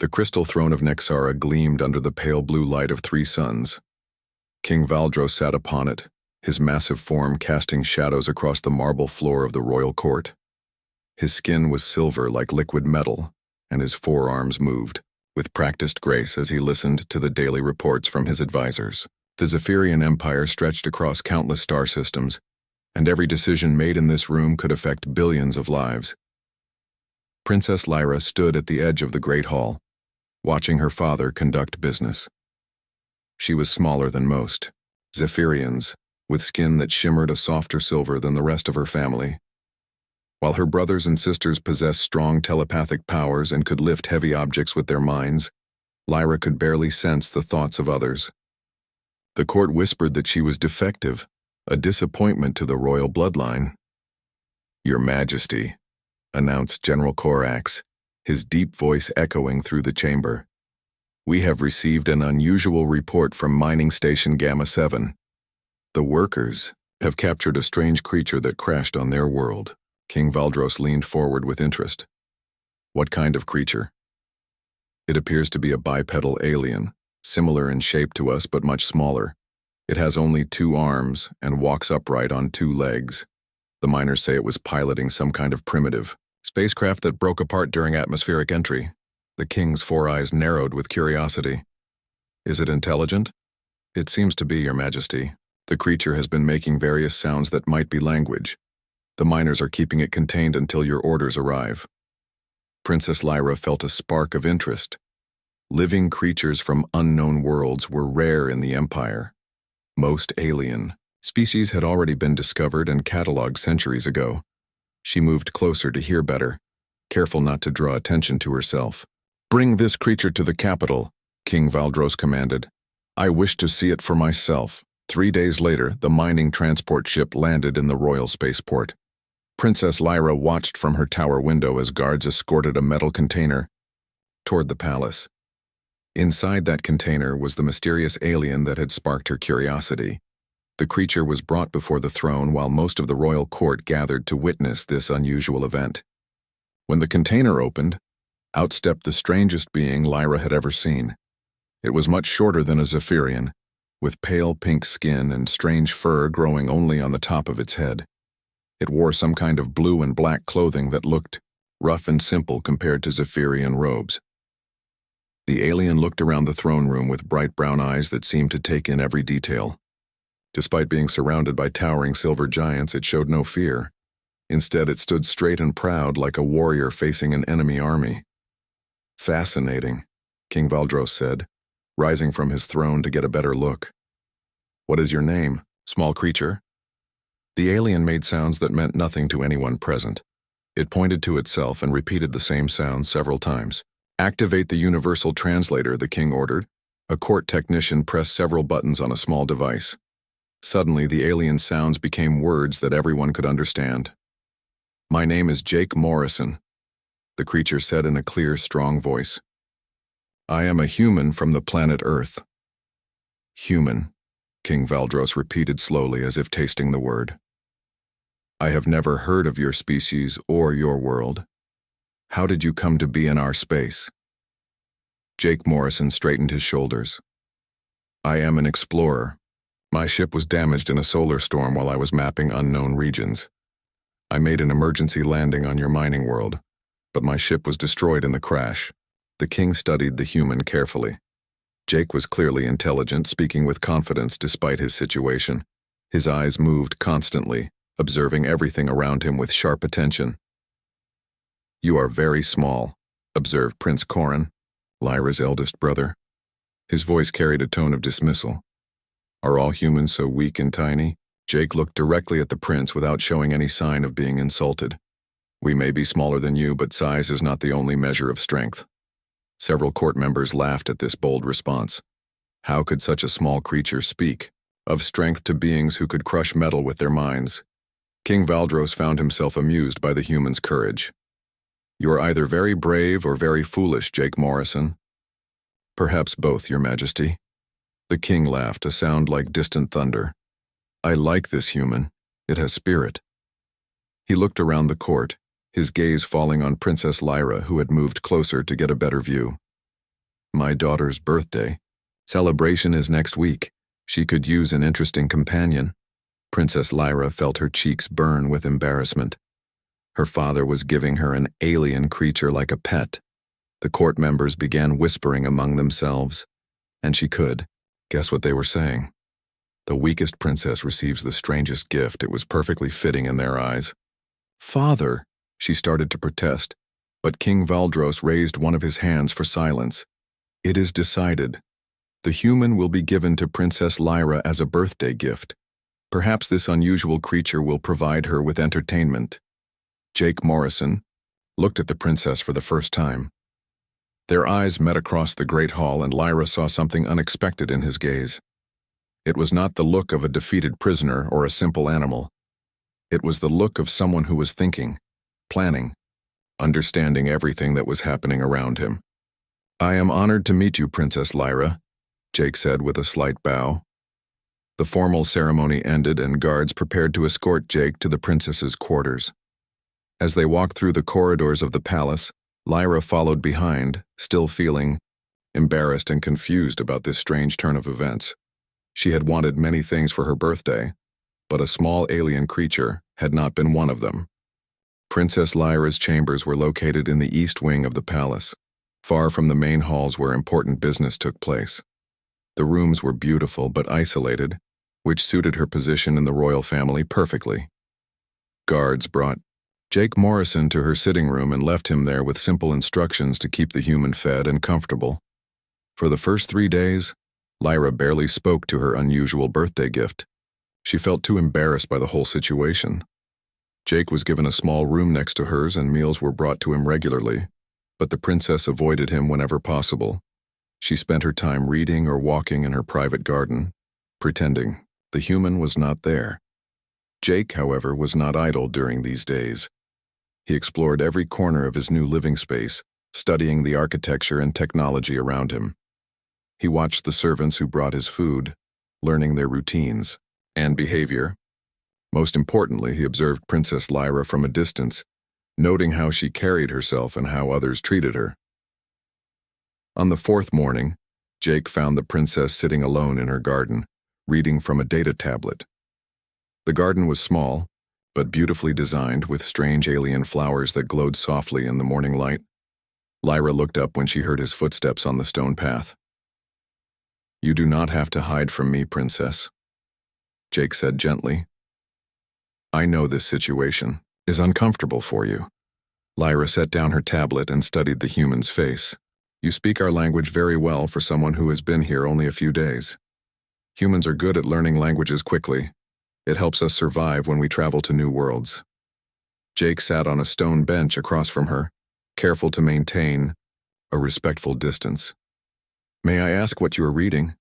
The crystal throne of Nexara gleamed under the pale blue light of three suns. King Valdros sat upon it, his massive form casting shadows across the marble floor of the royal court. His skin was silver like liquid metal, and his forearms moved, with practiced grace as he listened to the daily reports from his advisors. The Zephyrian Empire stretched across countless star systems, and every decision made in this room could affect billions of lives. Princess Lyra stood at the edge of the Great Hall, watching her father conduct business. She was smaller than most, Zephyrians, with skin that shimmered a softer silver than the rest of her family. While her brothers and sisters possessed strong telepathic powers and could lift heavy objects with their minds, Lyra could barely sense the thoughts of others. The court whispered that she was defective, a disappointment to the royal bloodline. "Your Majesty," announced General Corax, his deep voice echoing through the chamber. "We have received an unusual report from Mining Station Gamma 7. The workers have captured a strange creature that crashed on their world." King Valdros leaned forward with interest. "What kind of creature?" "It appears to be a bipedal alien, similar in shape to us but much smaller. It has only 2 arms and walks upright on 2 legs. The miners say it was piloting some kind of primitive spacecraft that broke apart during atmospheric entry." The king's 4 eyes narrowed with curiosity. "Is it intelligent?" "It seems to be, Your Majesty. The creature has been making various sounds that might be language. The miners are keeping it contained until your orders arrive." Princess Lyra felt a spark of interest. Living creatures from unknown worlds were rare in the Empire. Most alien species had already been discovered and catalogued centuries ago. She moved closer to hear better, careful not to draw attention to herself. "Bring this creature to the capital," King Valdros commanded. "I wish to see it for myself." 3 days later, the mining transport ship landed in the royal spaceport. Princess Lyra watched from her tower window as guards escorted a metal container toward the palace. Inside that container was the mysterious alien that had sparked her curiosity. The creature was brought before the throne while most of the royal court gathered to witness this unusual event. When the container opened, out stepped the strangest being Lyra had ever seen. It was much shorter than a Zephyrian, with pale pink skin and strange fur growing only on the top of its head. It wore some kind of blue and black clothing that looked rough and simple compared to Zephyrian robes. The alien looked around the throne room with bright brown eyes that seemed to take in every detail. Despite being surrounded by towering silver giants, it showed no fear. Instead, it stood straight and proud like a warrior facing an enemy army. "Fascinating," King Valdros said, rising from his throne to get a better look. "What is your name, small creature?" The alien made sounds that meant nothing to anyone present. It pointed to itself and repeated the same sounds several times. "Activate the universal translator," the king ordered. A court technician pressed several buttons on a small device. Suddenly, the alien sounds became words that everyone could understand. "My name is Jake Morrison," the creature said in a clear, strong voice. "I am a human from the planet Earth." "Human," King Valdros repeated slowly as if tasting the word. "I have never heard of your species or your world. How did you come to be in our space?" Jake Morrison straightened his shoulders. "I am an explorer. My ship was damaged in a solar storm while I was mapping unknown regions. I made an emergency landing on your mining world, but my ship was destroyed in the crash." The king studied the human carefully. Jake was clearly intelligent, speaking with confidence despite his situation. His eyes moved constantly, observing everything around him with sharp attention. "You are very small," observed Prince Corin, Lyra's eldest brother. His voice carried a tone of dismissal. "Are all humans so weak and tiny?" Jake looked directly at the prince without showing any sign of being insulted. "We may be smaller than you, but size is not the only measure of strength." Several court members laughed at this bold response. How could such a small creature speak of strength to beings who could crush metal with their minds? King Valdros found himself amused by the human's courage. "You are either very brave or very foolish, Jake Morrison." "Perhaps both, Your Majesty." The king laughed, a sound like distant thunder. "I like this human. It has spirit." He looked around the court, his gaze falling on Princess Lyra, who had moved closer to get a better view. My daughter's birthday. Celebration is next week. She could use an interesting companion. Princess Lyra felt her cheeks burn with embarrassment. Her father was giving her an alien creature like a pet. The court members began whispering among themselves, and she could guess what they were saying. The weakest princess receives the strangest gift. It was perfectly fitting in their eyes. Father, she started to protest, but King Valdros raised one of his hands for silence. It is decided. The human will be given to Princess Lyra as a birthday gift. Perhaps this unusual creature will provide her with entertainment. Jake Morrison looked at the princess for the first time. Their eyes met across the great hall, and Lyra saw something unexpected in his gaze. It was not the look of a defeated prisoner or a simple animal. It was the look of someone who was thinking, planning, understanding everything that was happening around him. I am honored to meet you, Princess Lyra, Jake said with a slight bow. The formal ceremony ended, and guards prepared to escort Jake to the princess's quarters. As they walked through the corridors of the palace, Lyra followed behind, still feeling embarrassed and confused about this strange turn of events. She had wanted many things for her birthday, but a small alien creature had not been one of them. Princess Lyra's chambers were located in the east wing of the palace, far from the main halls where important business took place. The rooms were beautiful but isolated, which suited her position in the royal family perfectly. Guards brought Jake Morrison to her sitting room and left him there with simple instructions to keep the human fed and comfortable. For the first 3 days, Lyra barely spoke to her unusual birthday gift. She felt too embarrassed by the whole situation. Jake was given a small room next to hers, and meals were brought to him regularly, but the princess avoided him whenever possible. She spent her time reading or walking in her private garden, pretending the human was not there. Jake, however, was not idle during these days. He explored every corner of his new living space, studying the architecture and technology around him. He watched the servants who brought his food, learning their routines and behavior. Most importantly, he observed Princess Lyra from a distance, noting how she carried herself and how others treated her. On the 4th morning, Jake found the princess sitting alone in her garden, reading from a data tablet. The garden was small, but beautifully designed with strange alien flowers that glowed softly in the morning light. Lyra looked up when she heard his footsteps on the stone path. You do not have to hide from me, princess, Jake said gently. I know this situation is uncomfortable for you. Lyra set down her tablet and studied the human's face. You speak our language very well for someone who has been here only a few days. Humans are good at learning languages quickly. It helps us survive when we travel to new worlds. Jake sat on a stone bench across from her, careful to maintain a respectful distance. May I ask what you are reading?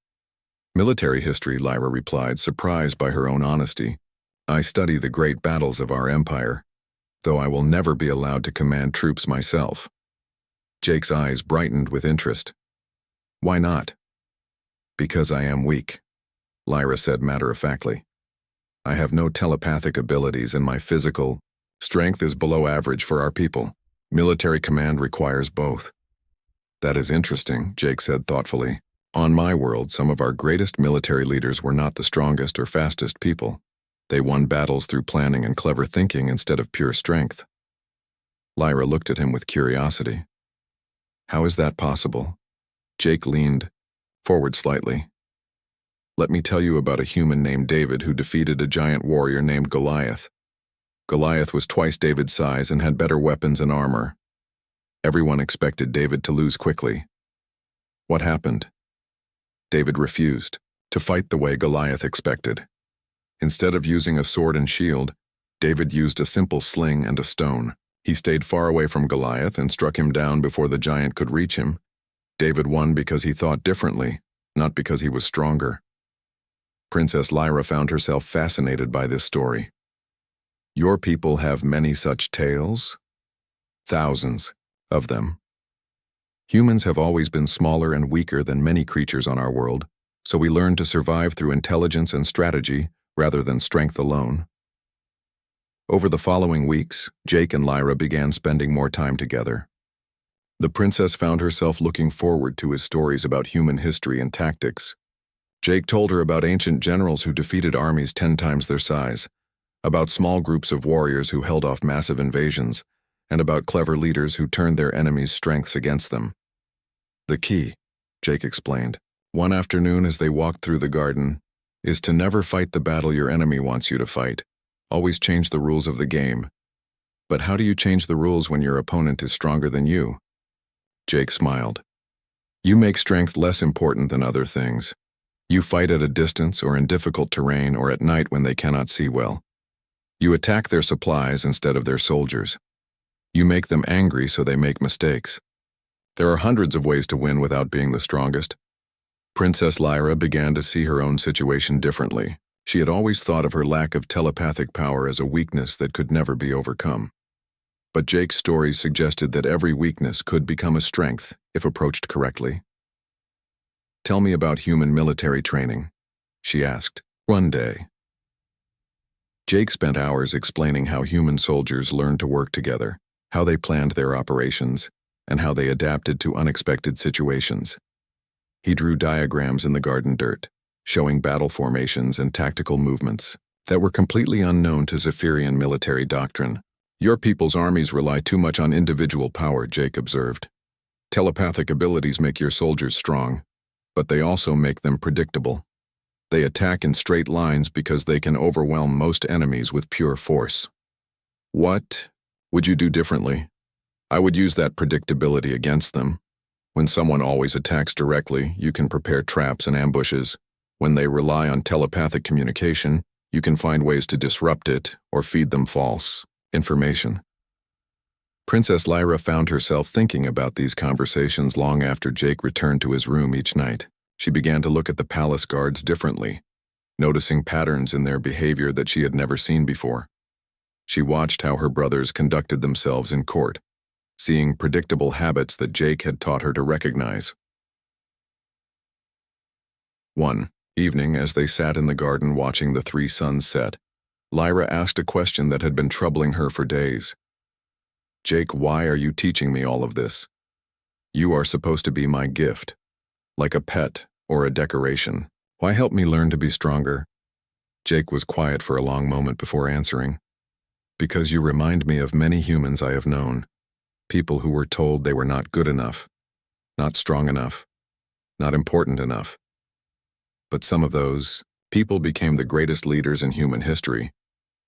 Military history, Lyra replied, surprised by her own honesty. I study the great battles of our empire, though I will never be allowed to command troops myself. Jake's eyes brightened with interest. Why not? Because I am weak, Lyra said matter-of-factly. I have no telepathic abilities, and my physical strength is below average for our people. Military command requires both. That is interesting, Jake said thoughtfully. On my world, some of our greatest military leaders were not the strongest or fastest people. They won battles through planning and clever thinking instead of pure strength. Lyra looked at him with curiosity. How is that possible? Jake leaned forward slightly. Let me tell you about a human named David who defeated a giant warrior named Goliath. Goliath was twice David's size and had better weapons and armor. Everyone expected David to lose quickly. What happened? David refused to fight the way Goliath expected. Instead of using a sword and shield, David used a simple sling and a stone. He stayed far away from Goliath and struck him down before the giant could reach him. David won because he thought differently, not because he was stronger. Princess Lyra found herself fascinated by this story. Your people have many such tales? Thousands of them. Humans have always been smaller and weaker than many creatures on our world, so we learn to survive through intelligence and strategy rather than strength alone. Over the following weeks, Jake and Lyra began spending more time together. The princess found herself looking forward to his stories about human history and tactics. Jake told her about ancient generals who defeated armies 10 times their size, about small groups of warriors who held off massive invasions, and about clever leaders who turned their enemies' strengths against them. The key, Jake explained, one afternoon as they walked through the garden, is to never fight the battle your enemy wants you to fight. Always change the rules of the game. But how do you change the rules when your opponent is stronger than you? Jake smiled. You make strength less important than other things. You fight at a distance or in difficult terrain or at night when they cannot see well. You attack their supplies instead of their soldiers. You make them angry so they make mistakes. There are hundreds of ways to win without being the strongest. Princess Lyra began to see her own situation differently. She had always thought of her lack of telepathic power as a weakness that could never be overcome. But Jake's story suggested that every weakness could become a strength if approached correctly. Tell me about human military training, she asked, one day. Jake spent hours explaining how human soldiers learned to work together, how they planned their operations, and how they adapted to unexpected situations. He drew diagrams in the garden dirt, showing battle formations and tactical movements that were completely unknown to Zephyrian military doctrine. Your people's armies rely too much on individual power, Jake observed. Telepathic abilities make your soldiers strong, but they also make them predictable. They attack in straight lines because they can overwhelm most enemies with pure force. What would you do differently? I would use that predictability against them. When someone always attacks directly, you can prepare traps and ambushes. When they rely on telepathic communication, you can find ways to disrupt it or feed them false information. Princess Lyra found herself thinking about these conversations long after Jake returned to his room each night. She began to look at the palace guards differently, noticing patterns in their behavior that she had never seen before. She watched how her brothers conducted themselves in court, seeing predictable habits that Jake had taught her to recognize. One evening, as they sat in the garden watching the 3 suns set, Lyra asked a question that had been troubling her for days. Jake, why are you teaching me all of this? You are supposed to be my gift, like a pet or a decoration. Why help me learn to be stronger? Jake was quiet for a long moment before answering. Because you remind me of many humans I have known, people who were told they were not good enough, not strong enough, not important enough. But some of those people became the greatest leaders in human history.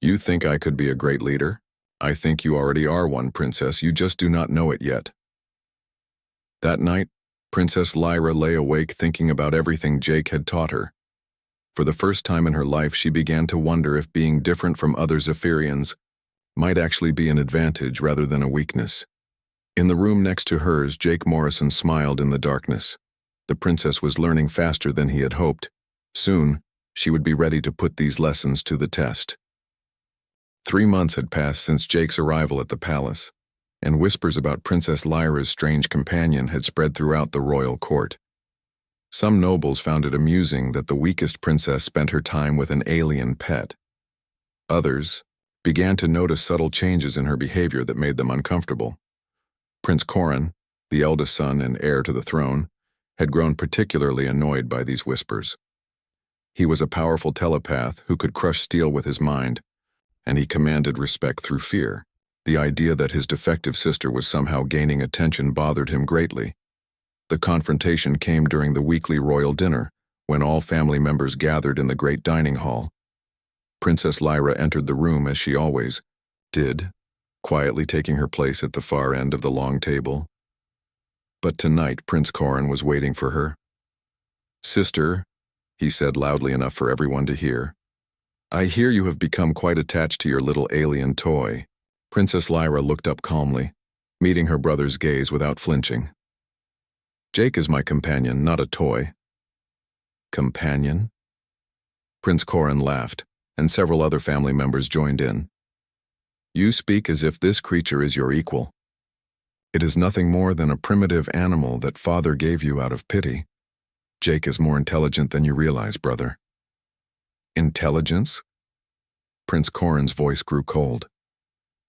You think I could be a great leader? I think you already are one, princess. You just do not know it yet. That night, Princess Lyra lay awake thinking about everything Jake had taught her. For the first time in her life, she began to wonder if being different from other Zephyrians might actually be an advantage rather than a weakness. In the room next to hers, Jake Morrison smiled in the darkness. The princess was learning faster than he had hoped. Soon, she would be ready to put these lessons to the test. 3 months had passed since Jake's arrival at the palace, and whispers about Princess Lyra's strange companion had spread throughout the royal court. Some nobles found it amusing that the weakest princess spent her time with an alien pet. Others began to notice subtle changes in her behavior that made them uncomfortable. Prince Corin, the eldest son and heir to the throne, had grown particularly annoyed by these whispers. He was a powerful telepath who could crush steel with his mind, and he commanded respect through fear. The idea that his defective sister was somehow gaining attention bothered him greatly. The confrontation came during the weekly royal dinner, when all family members gathered in the great dining hall. Princess Lyra entered the room as she always did, quietly taking her place at the far end of the long table. But tonight Prince Corin was waiting for her. "Sister," he said loudly enough for everyone to hear, "I hear you have become quite attached to your little alien toy." Princess Lyra looked up calmly, meeting her brother's gaze without flinching. "Jake is my companion, not a toy." "Companion?" Prince Corin laughed, and several other family members joined in. "You speak as if this creature is your equal. It is nothing more than a primitive animal that Father gave you out of pity. Jake is more intelligent than you realize, brother." "Intelligence?" Prince Corin's voice grew cold.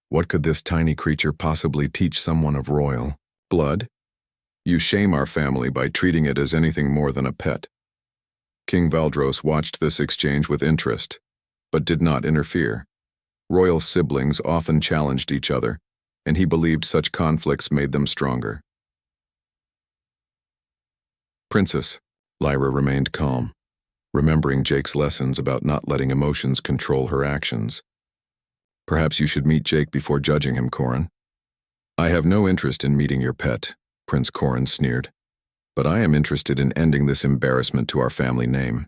What could this tiny creature possibly teach someone of royal blood? You shame our family by treating it as anything more than a pet." King Valdros watched this exchange with interest, but did not interfere. Royal siblings often challenged each other, and he believed such conflicts made them stronger. "Princess," Lyra remained calm, remembering Jake's lessons about not letting emotions control her actions. "Perhaps you should meet Jake before judging him, Corin." "I have no interest in meeting your pet," Prince Corin sneered. "But I am interested in ending this embarrassment to our family name.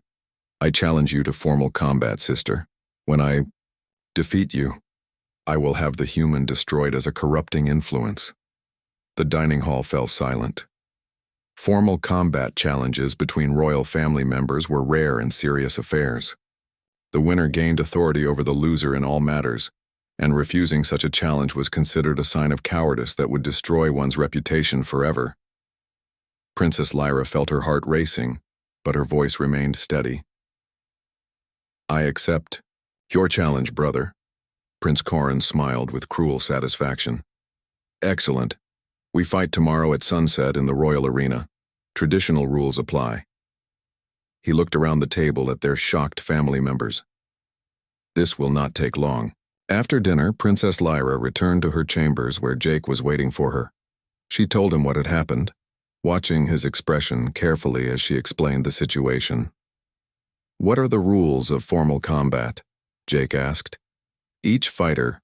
I challenge you to formal combat, sister. When I defeat you, I will have the human destroyed as a corrupting influence." The dining hall fell silent. Formal combat challenges between royal family members were rare and serious affairs. The winner gained authority over the loser in all matters, and refusing such a challenge was considered a sign of cowardice that would destroy one's reputation forever. Princess Lyra felt her heart racing, but her voice remained steady. "I accept your challenge, brother." Prince Corin smiled with cruel satisfaction. "Excellent. We fight tomorrow at sunset in the royal arena. Traditional rules apply." He looked around the table at their shocked family members. "This will not take long." After dinner, Princess Lyra returned to her chambers where Jake was waiting for her. She told him what had happened, watching his expression carefully as she explained the situation. "What are the rules of formal combat?" Jake asked. "Each fighter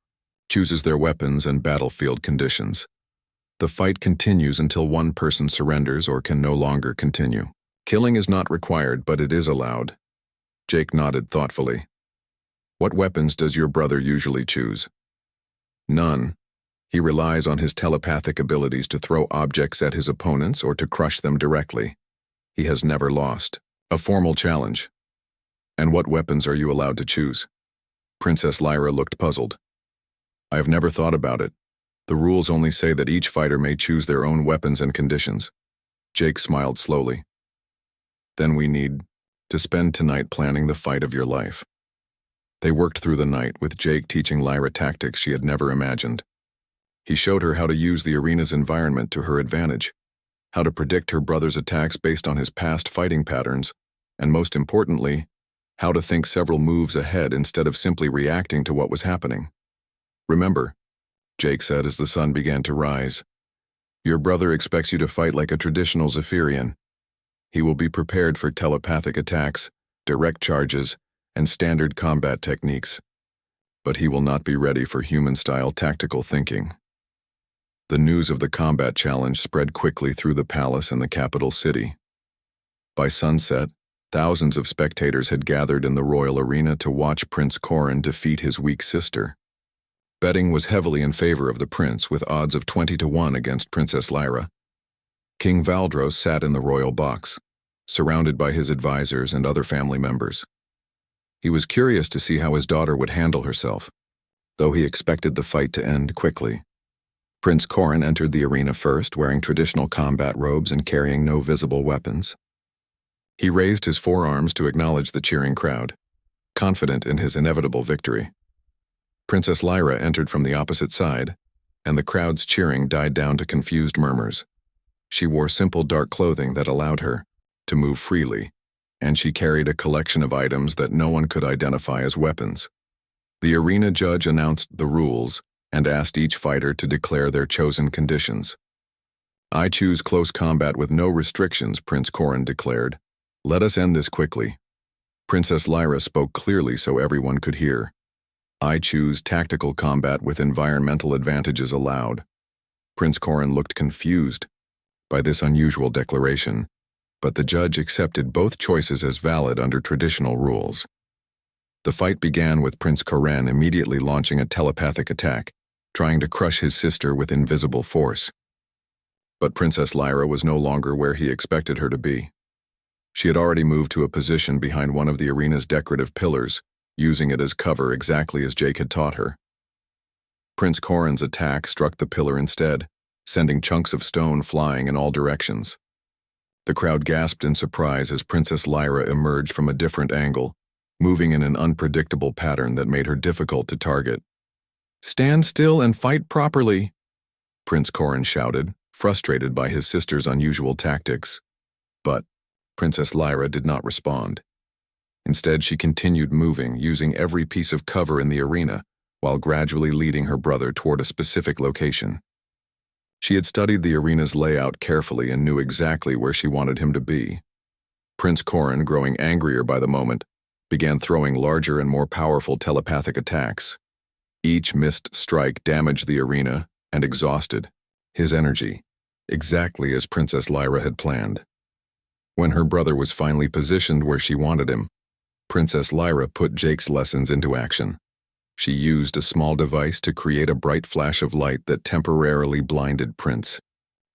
chooses their weapons and battlefield conditions. The fight continues until one person surrenders or can no longer continue. Killing is not required, but it is allowed." Jake nodded thoughtfully. "What weapons does your brother usually choose?" "None. He relies on his telepathic abilities to throw objects at his opponents or to crush them directly. He has never lost." "A formal challenge. And what weapons are you allowed to choose?" Princess Lyra looked puzzled. "I have never thought about it. The rules only say that each fighter may choose their own weapons and conditions." Jake smiled slowly. "Then we need to spend tonight planning the fight of your life." They worked through the night, with Jake teaching Lyra tactics she had never imagined. He showed her how to use the arena's environment to her advantage, how to predict her brother's attacks based on his past fighting patterns, and most importantly, how to think several moves ahead instead of simply reacting to what was happening. "Remember," Jake said as the sun began to rise, "your brother expects you to fight like a traditional Zephyrian. He will be prepared for telepathic attacks, direct charges, and standard combat techniques. But he will not be ready for human-style tactical thinking." The news of the combat challenge spread quickly through the palace and the capital city. By sunset, thousands of spectators had gathered in the royal arena to watch Prince Corin defeat his weak sister. Betting was heavily in favor of the prince, with odds of 20-1 against Princess Lyra. King Valdros sat in the royal box, surrounded by his advisors and other family members. He was curious to see how his daughter would handle herself, though he expected the fight to end quickly. Prince Corin entered the arena first, wearing traditional combat robes and carrying no visible weapons. He raised his forearms to acknowledge the cheering crowd, confident in his inevitable victory. Princess Lyra entered from the opposite side, and the crowd's cheering died down to confused murmurs. She wore simple dark clothing that allowed her to move freely, and she carried a collection of items that no one could identify as weapons. The arena judge announced the rules and asked each fighter to declare their chosen conditions. "I choose close combat with no restrictions," Prince Corin declared. "Let us end this quickly." Princess Lyra spoke clearly so everyone could hear. "I choose tactical combat with environmental advantages allowed." Prince Corin looked confused by this unusual declaration, but the judge accepted both choices as valid under traditional rules. The fight began with Prince Corin immediately launching a telepathic attack, trying to crush his sister with invisible force. But Princess Lyra was no longer where he expected her to be. She had already moved to a position behind one of the arena's decorative pillars, using it as cover exactly as Jake had taught her. Prince Corin's attack struck the pillar instead, sending chunks of stone flying in all directions. The crowd gasped in surprise as Princess Lyra emerged from a different angle, moving in an unpredictable pattern that made her difficult to target. "Stand still and fight properly," Prince Corin shouted, frustrated by his sister's unusual tactics. But Princess Lyra did not respond. Instead, she continued moving, using every piece of cover in the arena, while gradually leading her brother toward a specific location. She had studied the arena's layout carefully and knew exactly where she wanted him to be. Prince Corrin, growing angrier by the moment, began throwing larger and more powerful telepathic attacks. Each missed strike damaged the arena and exhausted his energy, exactly as Princess Lyra had planned. When her brother was finally positioned where she wanted him, Princess Lyra put Jake's lessons into action. She used a small device to create a bright flash of light that temporarily blinded Prince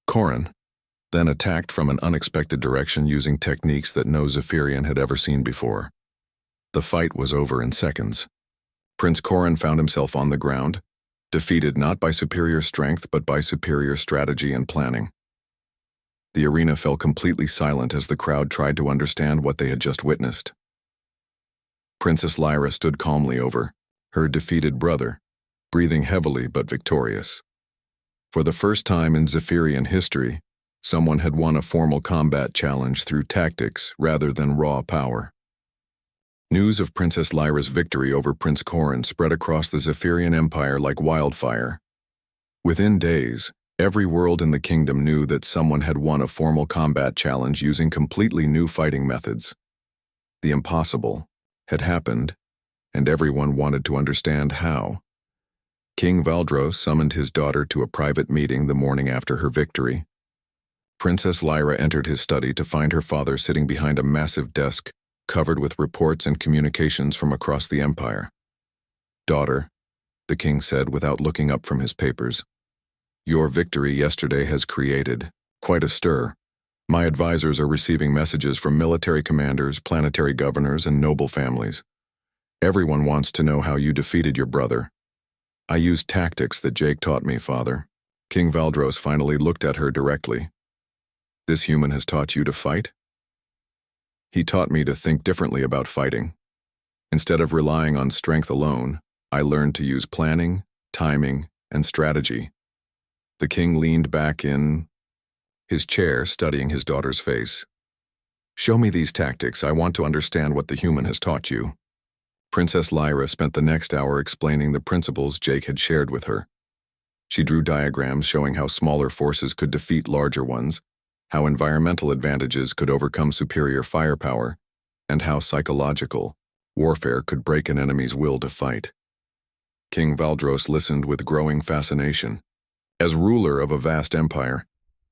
Corrin, then attacked from an unexpected direction using techniques that no Zephyrian had ever seen before. The fight was over in seconds. Prince Corrin found himself on the ground, defeated not by superior strength but by superior strategy and planning. The arena fell completely silent as the crowd tried to understand what they had just witnessed. Princess Lyra stood calmly over her defeated brother, breathing heavily but victorious. For the first time in Zephyrian history, someone had won a formal combat challenge through tactics rather than raw power. News of Princess Lyra's victory over Prince Corrin spread across the Zephyrian Empire like wildfire. Within days, every world in the kingdom knew that someone had won a formal combat challenge using completely new fighting methods. The impossible had happened, and everyone wanted to understand how. King Valdros summoned his daughter to a private meeting the morning after her victory. Princess Lyra entered his study to find her father sitting behind a massive desk covered with reports and communications from across the empire. "Daughter," the king said without looking up from his papers, "your victory yesterday has created quite a stir. My advisors are receiving messages from military commanders, planetary governors, and noble families. Everyone wants to know how you defeated your brother." "I used tactics that Jake taught me, father." King Valdros finally looked at her directly. "This human has taught you to fight?" "He taught me to think differently about fighting. Instead of relying on strength alone, I learned to use planning, timing, and strategy." The king leaned back in his chair, studying his daughter's face. "Show me these tactics. I want to understand what the human has taught you." Princess Lyra spent the next hour explaining the principles Jake had shared with her. She drew diagrams showing how smaller forces could defeat larger ones, how environmental advantages could overcome superior firepower, and how psychological warfare could break an enemy's will to fight. King Valdros listened with growing fascination. As ruler of a vast empire,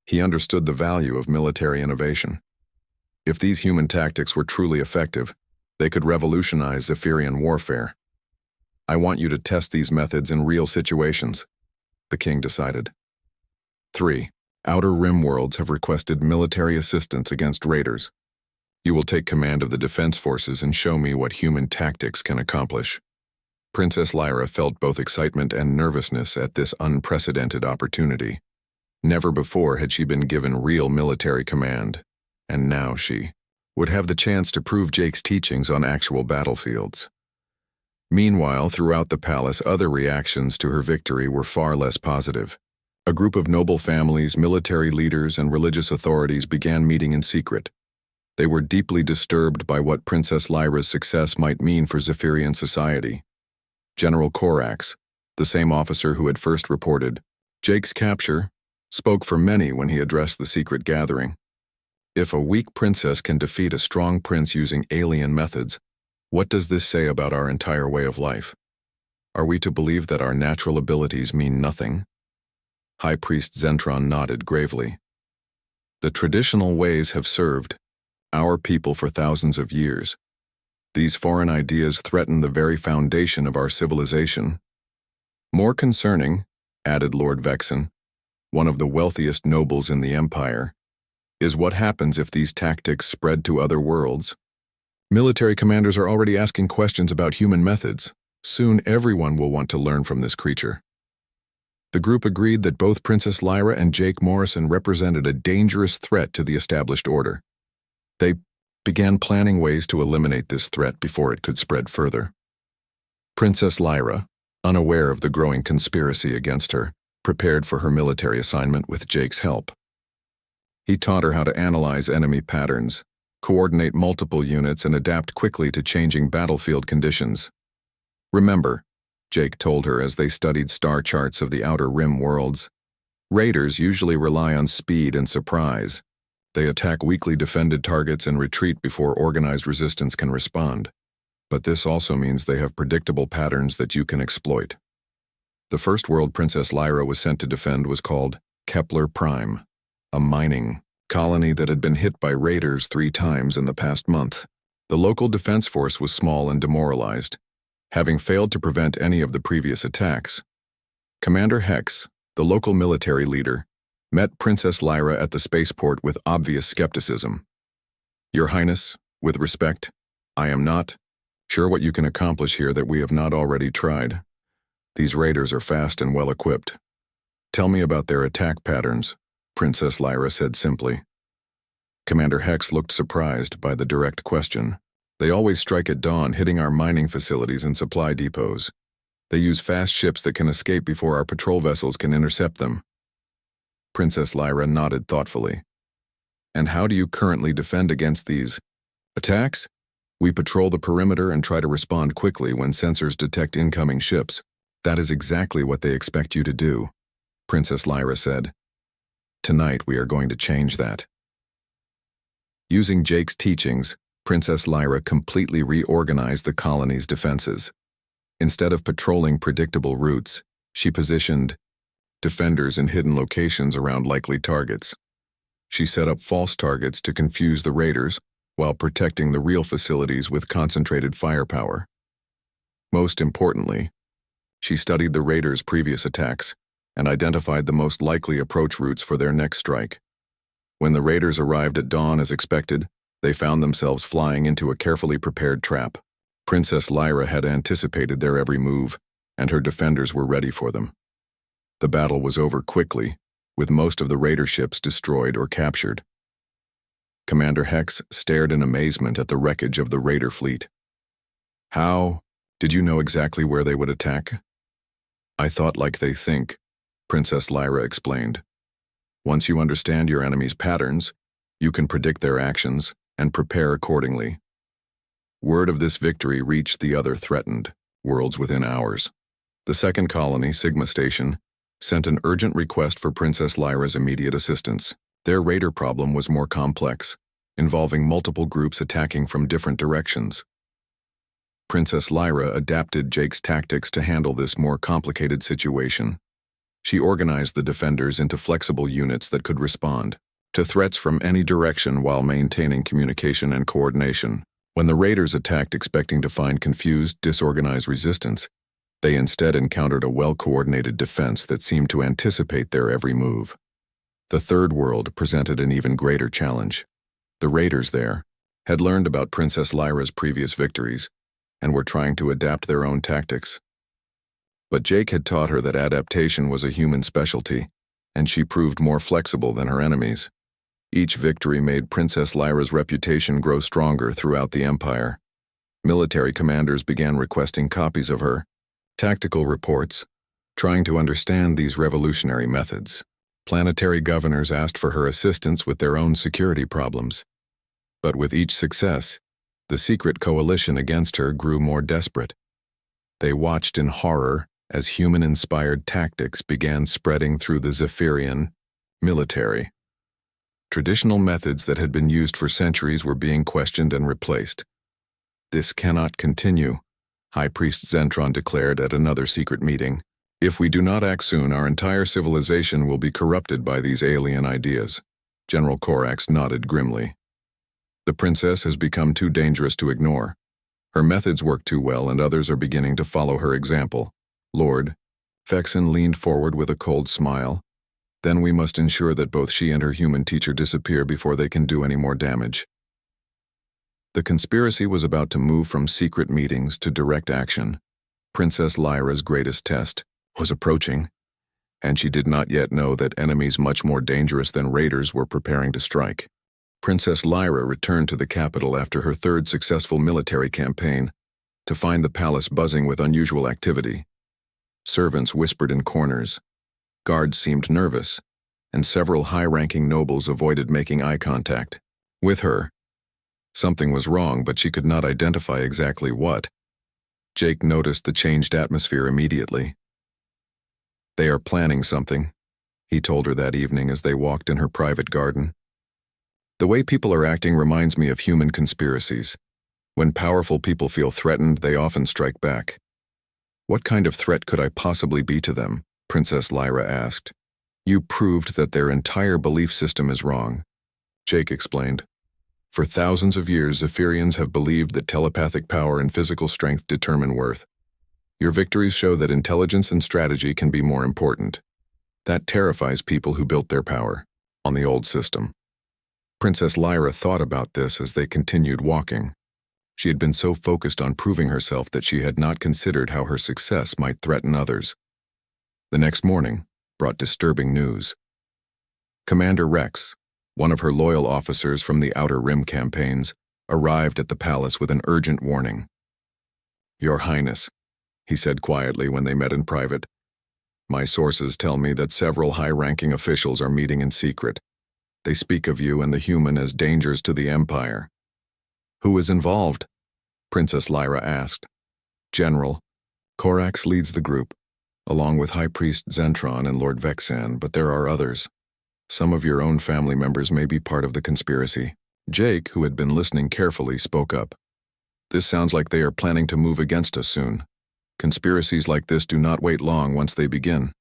he understood the value of military innovation. If these human tactics were truly effective, they could revolutionize Zephyrian warfare. "I want you to test these methods in real situations," the king decided. 3. Outer Rim worlds have requested military assistance against raiders. You will take command of the defense forces and show me what human tactics can accomplish. Princess Lyra felt both excitement and nervousness at this unprecedented opportunity. Never before had she been given real military command, and now she would have the chance to prove Jake's teachings on actual battlefields. Meanwhile, throughout the palace, other reactions to her victory were far less positive. A group of noble families, military leaders, and religious authorities began meeting in secret. They were deeply disturbed by what Princess Lyra's success might mean for Zephyrian society. General Korax, the same officer who had first reported Jake's capture, spoke for many when he addressed the secret gathering. "If a weak princess can defeat a strong prince using alien methods, what does this say about our entire way of life? Are we to believe that our natural abilities mean nothing?" High Priest Zentron nodded gravely. "The traditional ways have served our people for thousands of years. These foreign ideas threaten the very foundation of our civilization." "More concerning," added Lord Vexen, one of the wealthiest nobles in the empire, "is what happens if these tactics spread to other worlds. Military commanders are already asking questions about human methods. Soon everyone will want to learn from this creature." The group agreed that both Princess Lyra and Jake Morrison represented a dangerous threat to the established order. They began planning ways to eliminate this threat before it could spread further. Princess Lyra, unaware of the growing conspiracy against her, prepared for her military assignment with Jake's help. He taught her how to analyze enemy patterns, coordinate multiple units, and adapt quickly to changing battlefield conditions. Remember, Jake told her as they studied star charts of the Outer Rim worlds, raiders usually rely on speed and surprise. They attack weakly defended targets and retreat before organized resistance can respond. But this also means they have predictable patterns that you can exploit. The first world Princess Lyra was sent to defend was called Kepler Prime, a mining colony that had been hit by raiders 3 times in the past month. The local defense force was small and demoralized, having failed to prevent any of the previous attacks. Commander Hex, the local military leader, met Princess Lyra at the spaceport with obvious skepticism. "Your Highness, with respect, I am not sure what you can accomplish here that we have not already tried. These raiders are fast and well-equipped. Tell me about their attack patterns," Princess Lyra said simply. Commander Hex looked surprised by the direct question. "They always strike at dawn, hitting our mining facilities and supply depots. They use fast ships that can escape before our patrol vessels can intercept them." Princess Lyra nodded thoughtfully. "And how do you currently defend against these attacks?" "We patrol the perimeter and try to respond quickly when sensors detect incoming ships. That is exactly what they expect you to do," Princess Lyra said. "Tonight we are going to change that." Using Jake's teachings, Princess Lyra completely reorganized the colony's defenses. Instead of patrolling predictable routes, she positioned defenders in hidden locations around likely targets. She set up false targets to confuse the raiders while protecting the real facilities with concentrated firepower. Most importantly, she studied the raiders' previous attacks and identified the most likely approach routes for their next strike. When the raiders arrived at dawn as expected, they found themselves flying into a carefully prepared trap. Princess Lyra had anticipated their every move, and her defenders were ready for them. The battle was over quickly, with most of the raider ships destroyed or captured. Commander Hex stared in amazement at the wreckage of the raider fleet. "How did you know exactly where they would attack?" "I thought like they think," Princess Lyra explained. "Once you understand your enemy's patterns, you can predict their actions and prepare accordingly." Word of this victory reached the other threatened worlds within hours. The second colony, Sigma Station, sent an urgent request for Princess Lyra's immediate assistance. Their raider problem was more complex, involving multiple groups attacking from different directions. Princess Lyra adapted Jake's tactics to handle this more complicated situation. She organized the defenders into flexible units that could respond to threats from any direction while maintaining communication and coordination. When the raiders attacked expecting to find confused, disorganized resistance, they instead encountered a well-coordinated defense that seemed to anticipate their every move. The third world presented an even greater challenge. The raiders there had learned about Princess Lyra's previous victories and were trying to adapt their own tactics. But Jake had taught her that adaptation was a human specialty, and she proved more flexible than her enemies. Each victory made Princess Lyra's reputation grow stronger throughout the Empire. Military commanders began requesting copies of her tactical reports, trying to understand these revolutionary methods. Planetary governors asked for her assistance with their own security problems. But with each success, the secret coalition against her grew more desperate. They watched in horror as human-inspired tactics began spreading through the Zephyrian military. Traditional methods that had been used for centuries were being questioned and replaced. "This cannot continue," High Priest Zentron declared at another secret meeting. "If we do not act soon, our entire civilization will be corrupted by these alien ideas." General Corax nodded grimly. "The princess has become too dangerous to ignore. Her methods work too well, and others are beginning to follow her example." Lord Fexen leaned forward with a cold smile. "Then we must ensure that both she and her human teacher disappear before they can do any more damage." The conspiracy was about to move from secret meetings to direct action. Princess Lyra's greatest test was approaching, and she did not yet know that enemies much more dangerous than raiders were preparing to strike. Princess Lyra returned to the capital after her third successful military campaign to find the palace buzzing with unusual activity. Servants whispered in corners. Guards seemed nervous, and several high-ranking nobles avoided making eye contact with her. Something was wrong, but she could not identify exactly what. Jake noticed the changed atmosphere immediately. "They are planning something," he told her that evening as they walked in her private garden. "The way people are acting reminds me of human conspiracies. When powerful people feel threatened, they often strike back." "What kind of threat could I possibly be to them?" Princess Lyra asked. "You proved that their entire belief system is wrong," Jake explained. "For thousands of years, Zephyrians have believed that telepathic power and physical strength determine worth. Your victories show that intelligence and strategy can be more important. That terrifies people who built their power on the old system." Princess Lyra thought about this as they continued walking. She had been so focused on proving herself that she had not considered how her success might threaten others. The next morning brought disturbing news. Commander Rex, one of her loyal officers from the Outer Rim campaigns, arrived at the palace with an urgent warning. "Your Highness," he said quietly when they met in private, "my sources tell me that several high-ranking officials are meeting in secret. They speak of you and the human as dangers to the Empire." "Who is involved?" Princess Lyra asked. "General Corax leads the group, along with High Priest Zentron and Lord Vexan, but there are others. Some of your own family members may be part of the conspiracy." Jake, who had been listening carefully, spoke up. "This sounds like they are planning to move against us soon. Conspiracies like this do not wait long once they begin."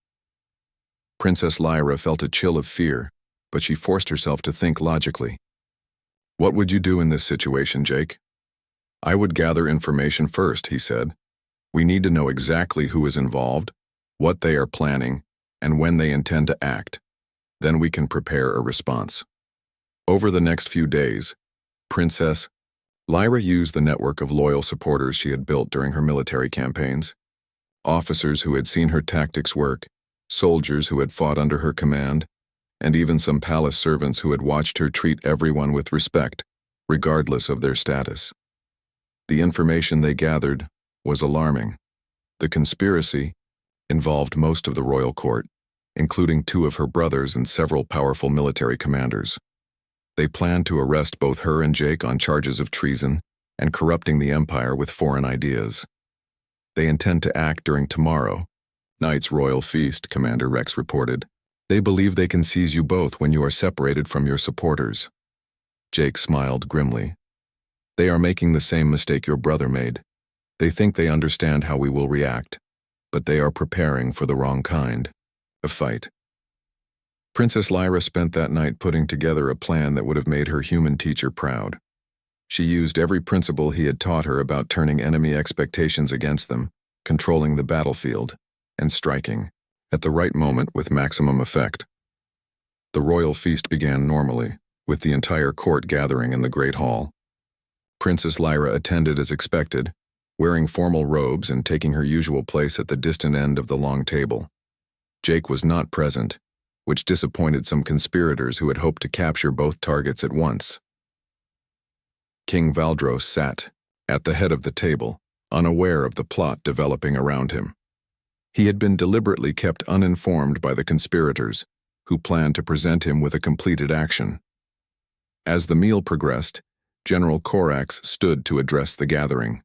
Princess Lyra felt a chill of fear, but she forced herself to think logically. "What would you do in this situation, Jake?" "I would gather information first," he said. "We need to know exactly who is involved, what they are planning, and when they intend to act. Then we can prepare a response." Over the next few days, Princess Lyra used the network of loyal supporters she had built during her military campaigns. Officers who had seen her tactics work, soldiers who had fought under her command, and even some palace servants who had watched her treat everyone with respect, regardless of their status. The information they gathered was alarming. The conspiracy involved most of the royal court, including 2 of her brothers and several powerful military commanders. They planned to arrest both her and Jake on charges of treason and corrupting the Empire with foreign ideas. "They intend to act during tomorrow night's royal feast," Commander Rex reported. "They believe they can seize you both when you are separated from your supporters." Jake smiled grimly. "They are making the same mistake your brother made. They think they understand how we will react, but they are preparing for the wrong kind of fight." Princess Lyra spent that night putting together a plan that would have made her human teacher proud. She used every principle he had taught her about turning enemy expectations against them, controlling the battlefield, and striking at the right moment with maximum effect. The royal feast began normally, with the entire court gathering in the Great Hall. Princess Lyra attended as expected, wearing formal robes and taking her usual place at the distant end of the long table. Jake was not present, which disappointed some conspirators who had hoped to capture both targets at once. King Valdros sat at the head of the table, unaware of the plot developing around him. He had been deliberately kept uninformed by the conspirators, who planned to present him with a completed action. As the meal progressed, General Corax stood to address the gathering.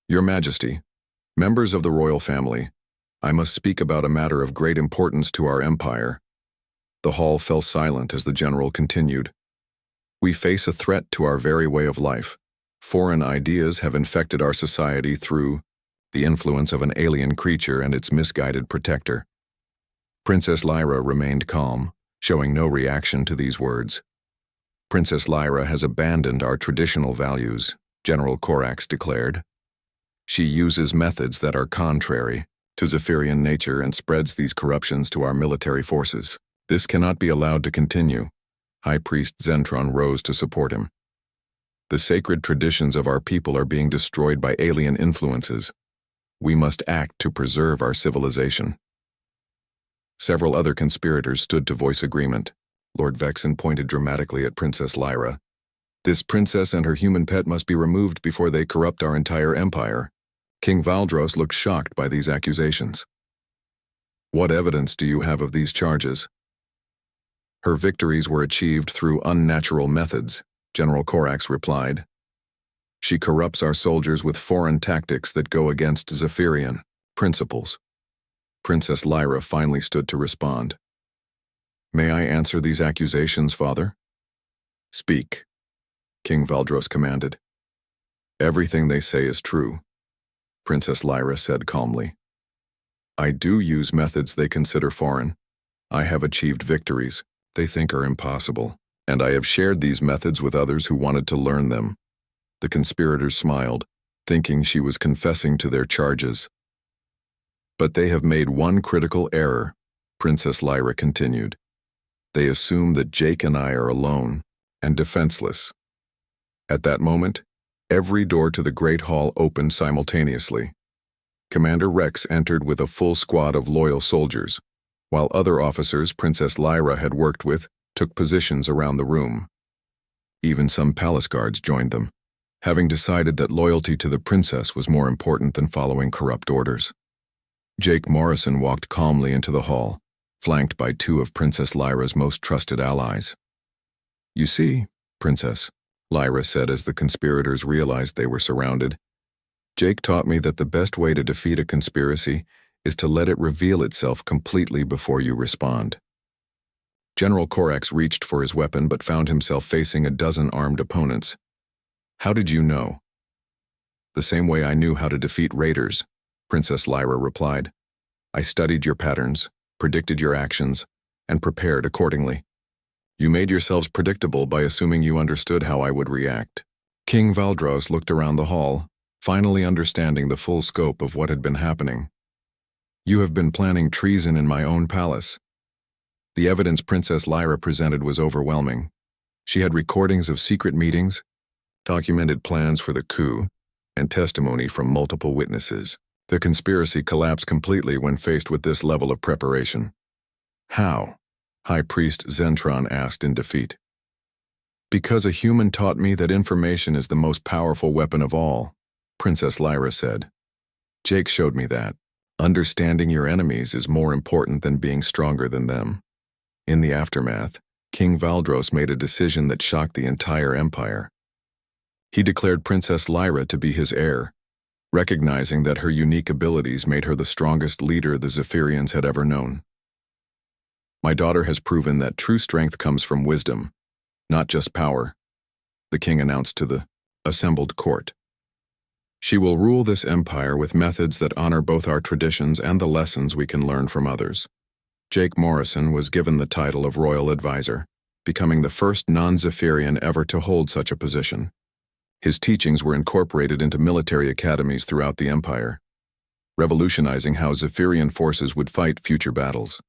"Your Majesty, members of the royal family, I must speak about a matter of great importance to our empire." The hall fell silent as the general continued. "We face a threat to our very way of life. Foreign ideas have infected our society through the influence of an alien creature and its misguided protector." Princess Lyra remained calm, showing no reaction to these words. "Princess Lyra has abandoned our traditional values," General Corax declared. "She uses methods that are contrary to Zephyrian nature and spreads these corruptions to our military forces. This cannot be allowed to continue." High Priest Zentron rose to support him. "The sacred traditions of our people are being destroyed by alien influences. We must act to preserve our civilization." Several other conspirators stood to voice agreement. Lord Vexan pointed dramatically at Princess Lyra. "This princess and her human pet must be removed before they corrupt our entire empire." King Valdros looked shocked by these accusations. What evidence do you have of these charges? Her victories were achieved through unnatural methods, General Corax replied. She corrupts our soldiers with foreign tactics that go against Zephyrian principles. Princess Lyra finally stood to respond. May I answer these accusations, Father? Speak, King Valdros commanded. Everything they say is true, Princess Lyra said calmly. I do use methods they consider foreign. I have achieved victories they think are impossible, and I have shared these methods with others who wanted to learn them. The conspirators smiled, thinking she was confessing to their charges. But they have made one critical error, Princess Lyra continued. They assume that Jake and I are alone and defenseless. At that moment, every door to the Great Hall opened simultaneously. Commander Rex entered with a full squad of loyal soldiers, while other officers Princess Lyra had worked with took positions around the room. Even some palace guards joined them, having decided that loyalty to the princess was more important than following corrupt orders. Jake Morrison walked calmly into the hall, flanked by two of Princess Lyra's most trusted allies. You see, Princess, Lyra said as the conspirators realized they were surrounded, Jake taught me that the best way to defeat a conspiracy is to let it reveal itself completely before you respond. General Corax reached for his weapon but found himself facing a dozen armed opponents. How did you know? The same way I knew how to defeat raiders, Princess Lyra replied. I studied your patterns, predicted your actions, and prepared accordingly. You made yourselves predictable by assuming you understood how I would react. King Valdros looked around the hall, finally understanding the full scope of what had been happening. You have been planning treason in my own palace. The evidence Princess Lyra presented was overwhelming. She had recordings of secret meetings, documented plans for the coup, and testimony from multiple witnesses. The conspiracy collapsed completely when faced with this level of preparation. How? High Priest Zentron asked in defeat. Because a human taught me that information is the most powerful weapon of all, Princess Lyra said. Jake showed me that. Understanding your enemies is more important than being stronger than them. In the aftermath, King Valdros made a decision that shocked the entire empire. He declared Princess Lyra to be his heir, recognizing that her unique abilities made her the strongest leader the Zephyrians had ever known. My daughter has proven that true strength comes from wisdom, not just power, the king announced to the assembled court. She will rule this empire with methods that honor both our traditions and the lessons we can learn from others. Jake Morrison was given the title of Royal Advisor, becoming the first non-Zephyrian ever to hold such a position. His teachings were incorporated into military academies throughout the empire, revolutionizing how Zephyrian forces would fight future battles.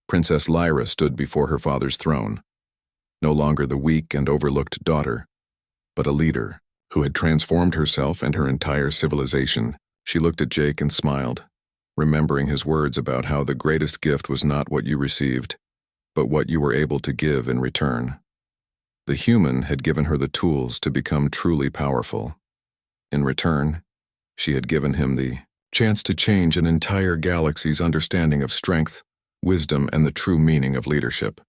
Princess Lyra stood before her father's throne, no longer the weak and overlooked daughter, but a leader who had transformed herself and her entire civilization. She looked at Jake and smiled, remembering his words about how the greatest gift was not what you received, but what you were able to give in return. The human had given her the tools to become truly powerful. In return, she had given him the chance to change an entire galaxy's understanding of strength, wisdom, and the true meaning of leadership.